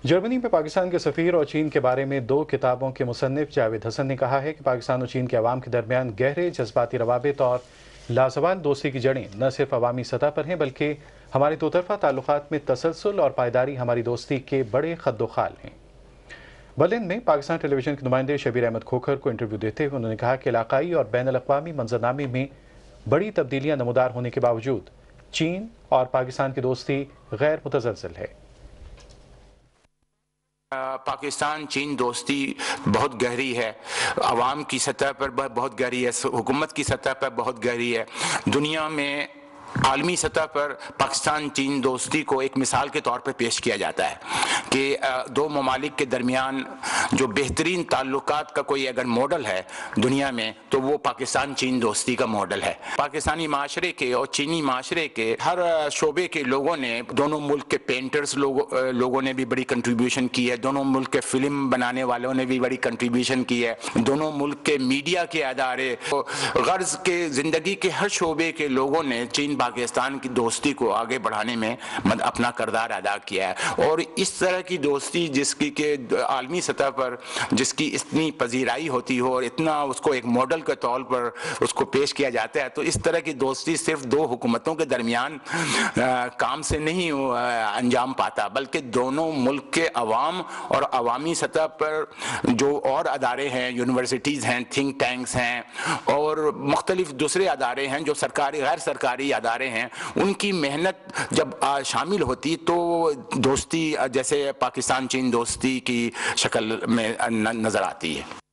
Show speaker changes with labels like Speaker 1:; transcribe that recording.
Speaker 1: جرمنی میں پاکستان کے سفیر اور چین کے بارے میں 2 کتابوں کے مصنف جاوید حسن نے کہا ہے کہ پاکستان اور چین کے عوام کے درمیان گہرے جذباتی روابط اور لازوال دوستی کی جڑیں نہ صرف عوامی سطح پر ہیں بلکہ ہمارے دو طرفہ تعلقات میں تسلسل اور پائیداری ہماری دوستی کے بڑے خد و خال ہیں۔ برلن میں پاکستان ٹیلی ویژن کے نمائندے شبیر احمد کھوکھر کو انٹرویو دیتے ہوئے انہوں نے کہا کہ علاقائی اور بین الاقوامی منظرنامے میں بڑی تبدیلیاں نمودار ہونے کے باوجود چین اور پاکستان کی دوستی غیر متزلزل ہے۔
Speaker 2: پاکستان چین دوستی بہت گہری ہے، عوام کی سطح پر بہت گہری ہے، حکومت کی سطح پر بہت گہری ہے۔ دنیا میں عالمی سطح پر پاکستان چین دوستی کو ایک مثال کے طور پر پیش کیا جاتا ہے کہ دو ممالک کے درمیان جو بہترین تعلقات کا کوئی اگر ماڈل ہے دنیا میں تو وہ پاکستان چین دوستی کا ماڈل ہے۔ پاکستانی معاشرے کے اور چینی معاشرے کے ہر شعبے کے لوگوں نے، دونوں ملک کے پینٹرز لوگوں نے بھی بڑی کنٹریبیوشن کی ہے، دونوں ملک کے فلم بنانے والوں نے بھی بڑی کنٹریبیوشن کی ہے، دونوں ملک کے میڈیا کے ادارے، غرض کے زندگی کے ہر شعبے کے لوگوں نے چین پاکستان کی دوستی کو آگے بڑھانے میں اپنا کردار ادا کیا ہے۔ اور اس طرح کی دوستی جس کی کہ عالمی سطح پر جس کی اتنی پذیرائی ہوتی ہو اور اتنا اس کو ایک ماڈل کے طور پر اس کو پیش کیا جاتا ہے، تو اس طرح کی دوستی صرف دو حکومتوں کے درمیان کام سے نہیں انجام پاتا بلکہ دونوں ملک کے عوام اور عوامی سطح پر جو اور ادارے ہیں، یونیورسٹیز ہیں، تھنک ٹینکس ہیں اور مختلف دوسرے ادارے ہیں جو سرکاری غیر سرکاری ادارے ہیں، ان کی محنت جب شامل ہوتی تو دوستی جیسے پاکستان چین دوستی کی شکل میں نظر آتی ہے۔